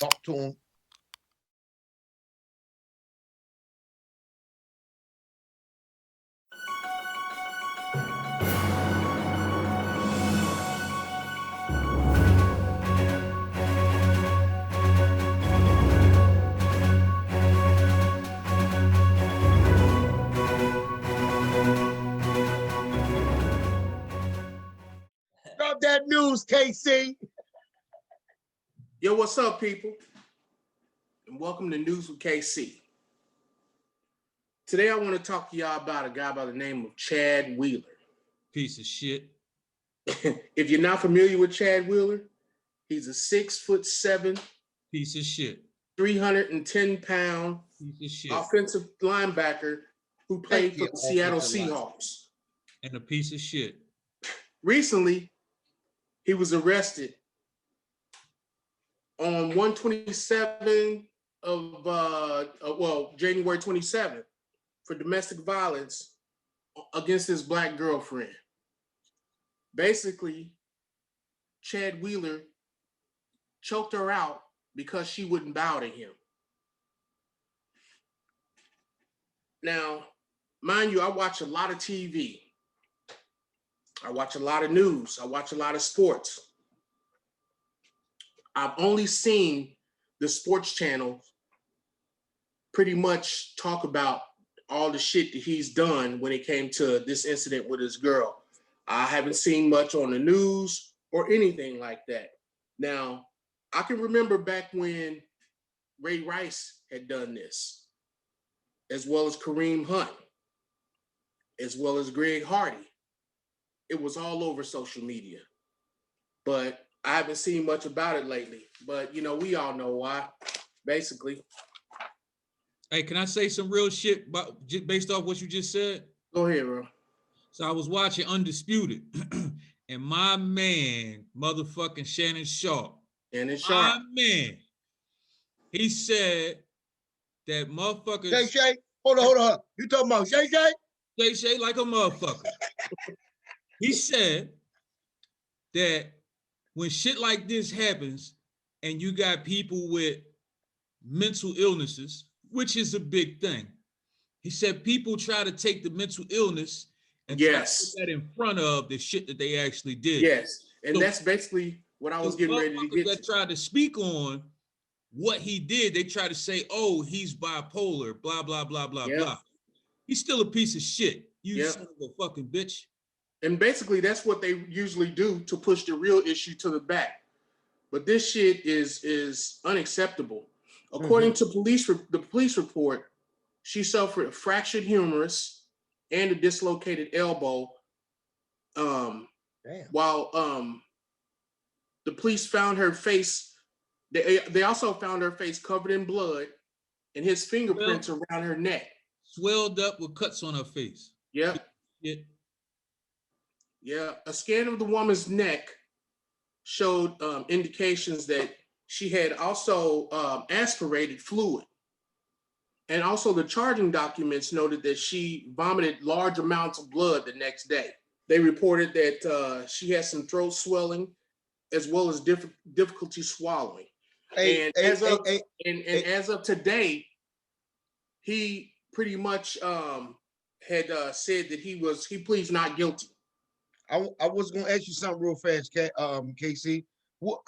Talk to him. Drop that news, KC. Yo, what's up, people? And welcome to News with KC. Today, I want to talk to y'all about a guy by the name of Chad Wheeler. Piece of shit. If you're not familiar with Chad Wheeler, he's a 6'7" Piece of shit. 310-pound Piece of shit. offensive linebacker who played for the Seattle Seahawks. And a piece of shit. Recently, he was arrested on 127 of January 27th for domestic violence against his black girlfriend. Basically, Chad Wheeler choked her out because she wouldn't bow to him. Now, mind you, I watch a lot of TV. I watch a lot of news. I watch a lot of sports. I've only seen the sports channels pretty much talk about all the shit that he's done when it came to this incident with his girl. I haven't seen much on the news or anything like that. Now, I can remember back when Ray Rice had done this, as well as Kareem Hunt, as well as Greg Hardy. It was all over social media, but I haven't seen much about it lately. But, you know, we all know why, basically. Hey, can I say some real shit based off what you just said? Go ahead, bro. So I was watching Undisputed, and my man, motherfucking Shannon Sharp, my man, he said that motherfuckers. Shay, hold on. You talking about Shay? Shay like a motherfucker. He said that when shit like this happens and you got people with mental illnesses, which is a big thing, he said people try to take the mental illness and try to put that in front of the shit that they actually did. Yes, and so, that's basically what I was getting ready to get that tried to speak on what he did. They try to say, oh, he's bipolar, blah, blah, blah, blah, blah. He's still a piece of shit. You son of a fucking bitch. And basically, that's what they usually do to push the real issue to the back. But this shit is unacceptable. According to the police report, she suffered a fractured humerus and a dislocated elbow. While the police found her face, they also found her face covered in blood and his fingerprints around her neck. Swelled up with cuts on her face. Yep. Yeah, a scan of the woman's neck showed indications that she had also aspirated fluid. And also the charging documents noted that she vomited large amounts of blood the next day. They reported that she had some throat swelling as well as difficulty swallowing. As of today, he pretty much had said that he pleads not guilty. I was gonna ask you something real fast, KC.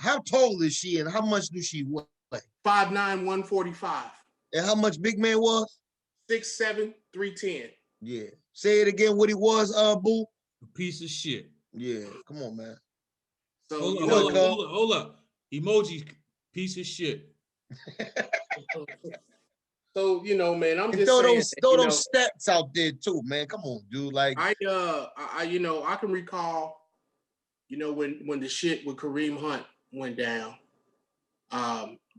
How tall is she and how much do she weigh? 5'9", 145. And how much big man was? 6'7", 310. Yeah. Say it again. What he was, Boo? A piece of shit. Yeah. Come on, man. So hold up. Emoji, piece of shit. So, you know, man, I'm just throw saying. Throw those stats out there too, man. Come on, dude. Like I can recall, you know, when the shit with Kareem Hunt went down,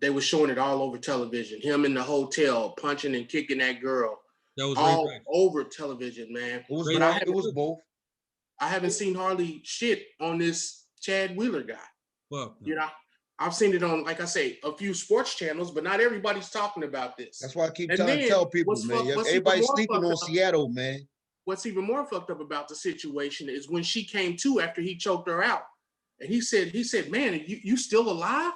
they were showing it all over television. Him in the hotel punching and kicking that girl. That was all over television, man. It was both. I haven't seen hardly shit on this Chad Wheeler guy. Well, you know, I've seen it on, like I say, a few sports channels, but not everybody's talking about this. That's why I keep trying to tell people, man. Everybody's sleeping on Seattle, man. What's even more fucked up about the situation is when she came to after he choked her out, and he said, man, you still alive?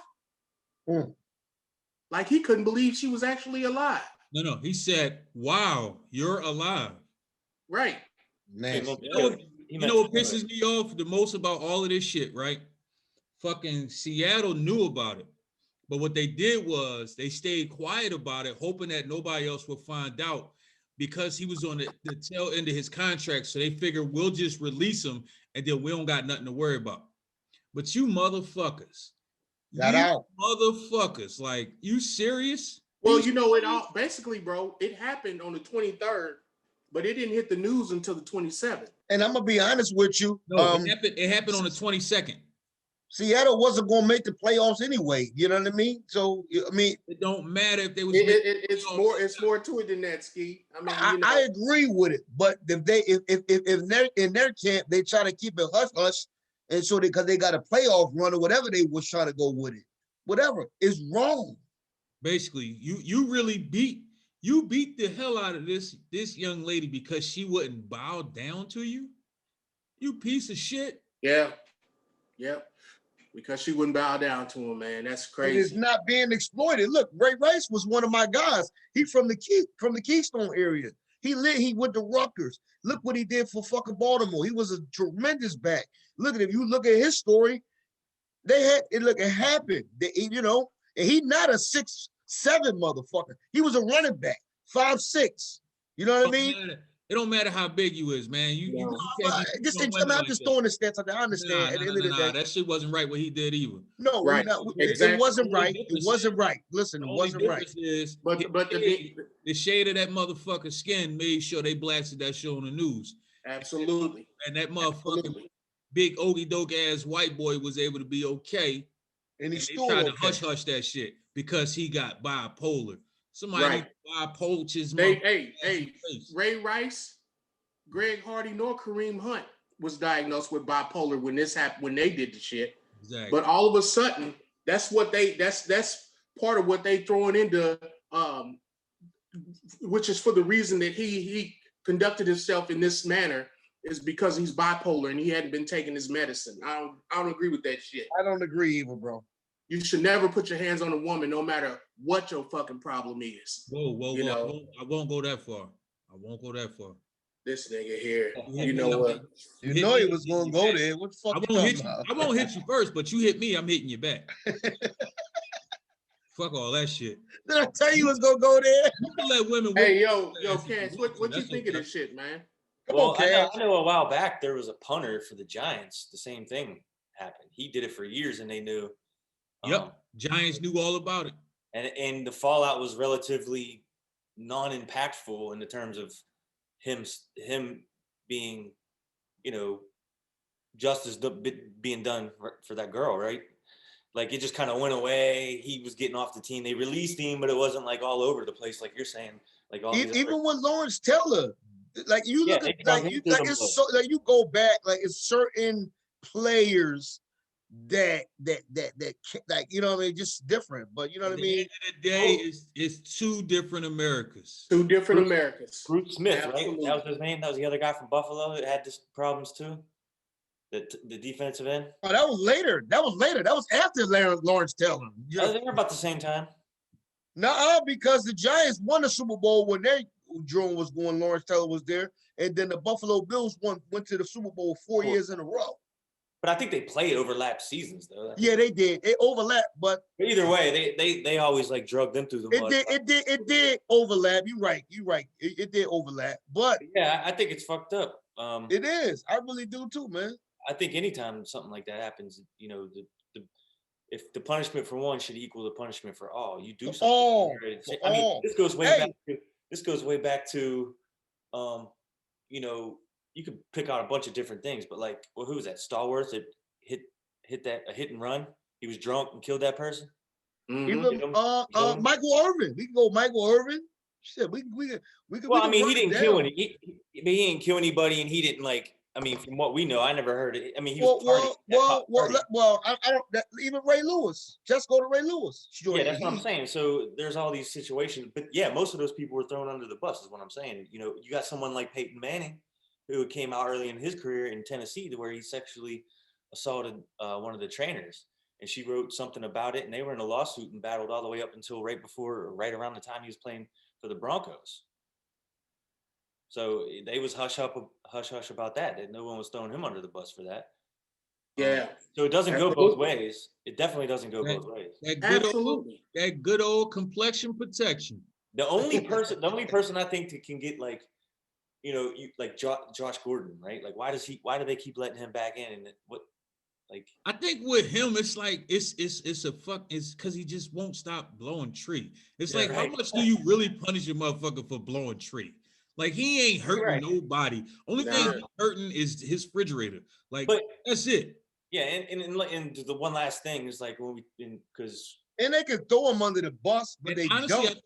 Like he couldn't believe she was actually alive. No. He said, "Wow, you're alive." Right. Nasty. You know what pisses me off the most about all of this shit, right? Fucking Seattle knew about it. But what they did was they stayed quiet about it, hoping that nobody else would find out because he was on the tail end of his contract. So they figured we'll just release him and then we don't got nothing to worry about. But you motherfuckers, Got out. motherfuckers, like, you serious? Well, you know, it all basically, bro, it happened on the 23rd, but it didn't hit the news until the 27th. And I'm gonna be honest with you. No, it happened on the 22nd. Seattle wasn't gonna make the playoffs anyway. You know what I mean? So I mean, It don't matter if they was. It's more to it than that, Ski. I mean, you know. I agree with it, but if they're in their camp, they try to keep it hush hush, and so because they got a playoff run or whatever they was trying to go with it, whatever is wrong. Basically, you really beat the hell out of this young lady because she wouldn't bow down to you. You piece of shit. Yeah. Yep. Because she wouldn't bow down to him, man. That's crazy. It's not being exploited. Look, Ray Rice was one of my guys. He from the Keystone area. He went to Rutgers. Look what he did for fucking Baltimore. He was a tremendous back. Look at him. You look at his story. It happened. You know, and he not a 6'7" motherfucker. He was a running back, 5'6". You know what I mean? It don't matter how big you is, man. I'm just throwing the stats out there. I understand. At the end of the day, that shit wasn't right what he did either. No, right. Exactly. It wasn't right. It wasn't right. Listen, it wasn't right. But the shade of that motherfucker's skin made sure they blasted that show on the news. Absolutely. And that motherfucking big okey doke ass white boy was able to be okay. And he still tried to hush that shit because he got bipolar. Somebody bipolar his Hey, Ray Rice, Greg Hardy, nor Kareem Hunt was diagnosed with bipolar when this happened, when they did the shit. Exactly. But all of a sudden, that's part of what they throwing into, which is for the reason that he conducted himself in this manner is because he's bipolar and he hadn't been taking his medicine. I don't agree with that shit. I don't agree either, bro. You should never put your hands on a woman, no matter what your fucking problem is. Whoa. I won't go that far. This nigga here, you know what? You know he was gonna go there. What the fuck I won't hit you first, but you hit me, I'm hitting you back. Fuck all that shit. Did I tell you was gonna go there? You can let women. Hey, yo, Cass, what you think of this shit, man? Come on, Cass. I know a while back there was a punter for the Giants. The same thing happened. He did it for years, and they knew. Yep, Giants knew all about it. And the fallout was relatively non-impactful in the terms of him being, you know, justice being done for that girl, right? Like it just kind of went away. He was getting off the team. They released him, but it wasn't like all over the place, like you're saying. Like all even with Lawrence Taylor, like you look at you go back, like it's certain players that like you know what I mean, just different, but you know what I mean. At the end of the day, it's two different Americas. Bruce Smith, Absolutely. Right? That was his name. That was the other guy from Buffalo that had this problems too. The defensive end. Oh, that was later. That was after Lawrence Taylor. They were about the same time. No, because the Giants won the Super Bowl when their drone was going. Lawrence Taylor was there, and then the Buffalo Bills went to the Super Bowl 4 years in a row. But I think they played overlapped seasons though. Yeah, they did. It overlapped, but either way, they always like drug them through the mud. It did overlap. You're right. It did overlap, but yeah, I think it's fucked up. It is. I really do too, man. I think anytime something like that happens, you know, if the punishment for one should equal the punishment for all, you do something. I mean, this goes way back to, you know, you could pick out a bunch of different things, but like, well, who was that? Stallworth that hit a hit and run. He was drunk and killed that person. Mm-hmm. Michael Irvin. We can go Michael Irvin. Shit, we could. Well, I mean, he didn't kill any. He didn't kill anybody, and he didn't like. I mean, from what we know, I never heard it. I mean, he was I don't. Even Ray Lewis. Just go to Ray Lewis. Yeah, that's what I'm saying. So there's all these situations, but yeah, most of those people were thrown under the bus. Is what I'm saying. You know, you got someone like Peyton Manning, who came out early in his career in Tennessee, to where he sexually assaulted one of the trainers, and she wrote something about it, and they were in a lawsuit and battled all the way up until right around the time he was playing for the Broncos. So they was hush hush about that no one was throwing him under the bus for that. Yeah. So it doesn't go both ways. It definitely doesn't go both ways. That good old complexion protection. The only person I think that can get like, like Josh Gordon, right? Like, why do they keep letting him back in? And what, like? I think with him, it's like it's because he just won't stop blowing tree. It's like, right. How much do you really punish a motherfucker for blowing tree? Like, he ain't hurting nobody. Only thing he's hurting is his refrigerator. Like, that's it. Yeah, and the one last thing is like when because they can throw him under the bus, but they honestly, don't.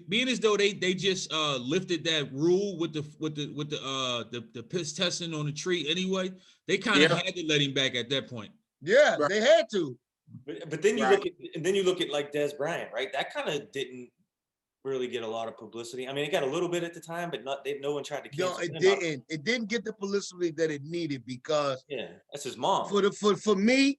Being as though they just lifted that rule with the piss testing on the tree anyway, they kind of had to let him back at that point. Yeah, they had to. But then you look at like Dez Bryant, right? That kind of didn't really get a lot of publicity. I mean, it got a little bit at the time, but no one tried to cancel it didn't. It didn't get the publicity that it needed because that's his mom. For me,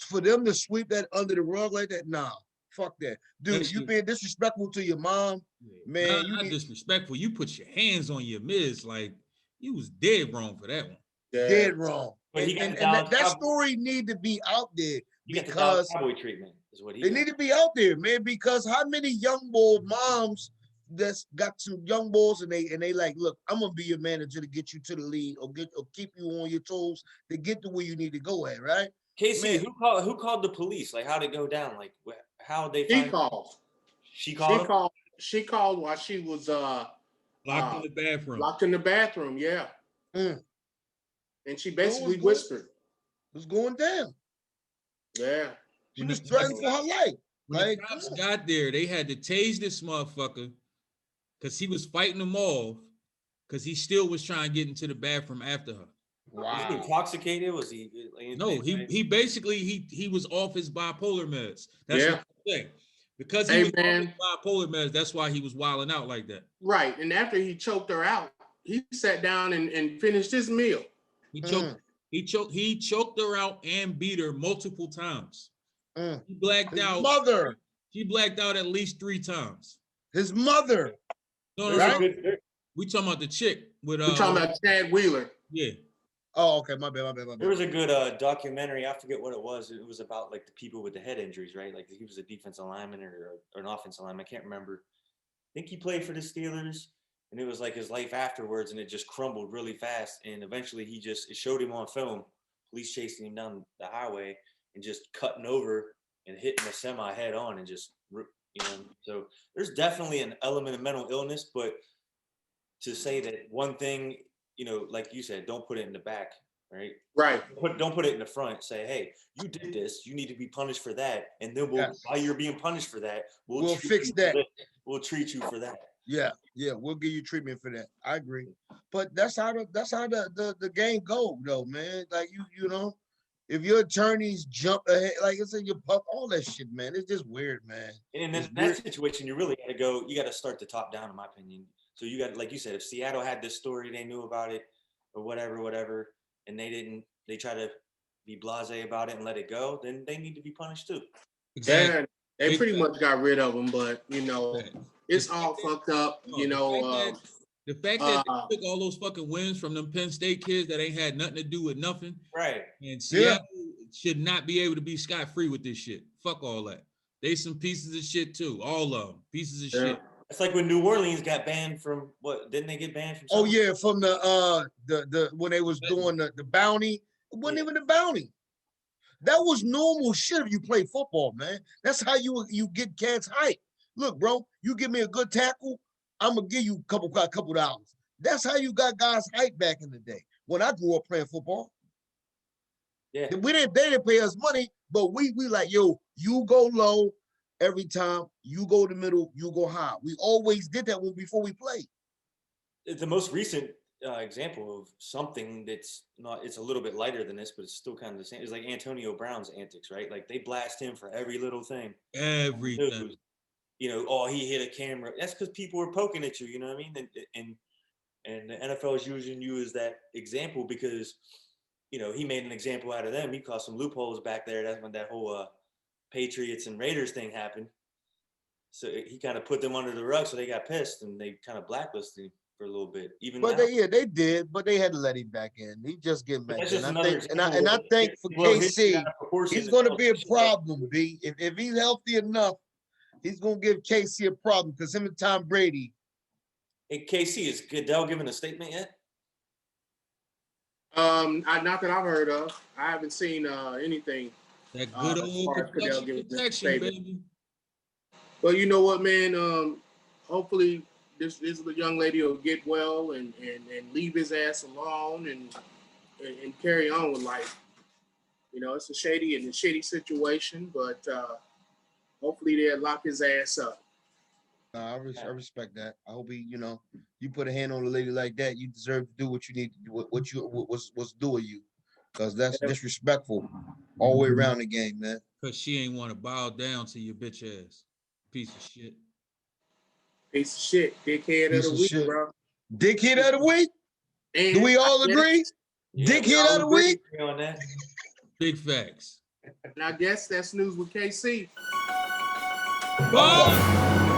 for them to sweep that under the rug like that, nah. Fuck that. Dude, you being disrespectful to your mom, man. Not disrespectful. You put your hands on your Miz, like, you was dead wrong for that one. Dead wrong. And that story need to be out there because cowboy treatment is what they need to be out there, man, because how many young boy moms that's got some young boys and they like, look, I'm gonna be your manager to get you to the lead or keep you on your toes to get to where you need to go at, right? Casey, who called the police? Like, how'd it go down? Like, how they called. She called while she was locked in the bathroom. Locked in the bathroom, yeah. And she basically whispered. It was going down. Yeah. She was threatened for her life. When the cops got there, they had to tase this motherfucker because he was fighting them off because he still was trying to get into the bathroom after her. Wow. Was he intoxicated? Was he? No, he basically he was off his bipolar meds. That's what I'm saying. Because he was off his bipolar meds, that's why he was wilding out like that. Right, and after he choked her out, he sat down and finished his meal. He choked her out and beat her multiple times. He blacked his out. Mother. She blacked out at least 3 times. His mother. No, right? We talking about the chick with we talking about Chad Wheeler. Yeah. Oh, okay. My bad. There was a good documentary. I forget what it was. It was about like the people with the head injuries, right? Like he was a defensive lineman or an offensive lineman. I can't remember. I think he played for the Steelers, and it was like his life afterwards, and it just crumbled really fast. And eventually, it showed him on film, police chasing him down the highway and just cutting over and hitting a semi head on, and just So there's definitely an element of mental illness, but to say that one thing. Like you said, don't put it in the back, right? Right. Don't put it in the front. Say, hey, you did this. You need to be punished for that. And then while you're being punished for that, we'll fix that. We'll treat you for that. Yeah, we'll give you treatment for that. I agree. But that's how the game go, though, man. Like you know, if your attorneys jump ahead, like I said, you puff all that shit, man. It's just weird, man. And in that situation, you really got to go. You got to start the top down, in my opinion. So you got, like you said, if Seattle had this story, they knew about it or whatever, and they try to be blasé about it and let it go, then they need to be punished too. Exactly. They pretty much got rid of them, but it's all fucked up. The fact that they took all those fucking wins from them Penn State kids that ain't had nothing to do with nothing. Right. And Seattle should not be able to be scot-free with this shit. Fuck all that. They some pieces of shit too. All of them. Pieces of shit. It's like when New Orleans got banned from what? Didn't they get banned from? Something? Oh yeah, from the when they was doing the bounty. It wasn't even the bounty. That was normal shit if you play football, man. That's how you get cats hype. Look, bro, you give me a good tackle, I'm gonna give you a couple dollars. That's how you got guys hype back in the day when I grew up playing football. Yeah, they didn't pay us money, but we like, yo, you go low. Every time you go to the middle, you go high. We always did that before we played. The most recent example of something that's it's a little bit lighter than this, but it's still kind of the same. It's like Antonio Brown's antics, right? Like they blast him for every little thing. Everything. He hit a camera. That's because people were poking at you. You know what I mean? And the NFL is using you as that example because you know, he made an example out of them. He caused some loopholes back there. That's when that whole Patriots and Raiders thing happened. So he kind of put them under the rug, so they got pissed and they kind of blacklisted him for a little bit. Even but now. they did, but they had to let him back in. He just getting back That's in. just I think, another and I think for KC, he's going to be a problem. problem. B, if he's healthy enough, he's going to give KC a problem because him and Tom Brady. Hey, KC, is Goodell giving a statement yet? Not that I've heard of. I haven't seen anything. That good as old far as Goodell giving a protection, statement. baby. Well, you know what, man? Hopefully this young lady will get well and leave his ass alone and carry on with life. You know, it's a shady situation, but hopefully they'll lock his ass up. I respect that. I hope he, you know, you put a hand on a lady like that, you deserve to do what you need to do, what's due of you, because that's disrespectful all the way around the game, man. Because she ain't want to bow down to your bitch ass. Piece of shit. Piece of shit. Dickhead of the week, bro. Dickhead of the week? And do we all agree? Yeah, Dickhead of the week? On that. Big facts. And I guess that's news with KC. Ball.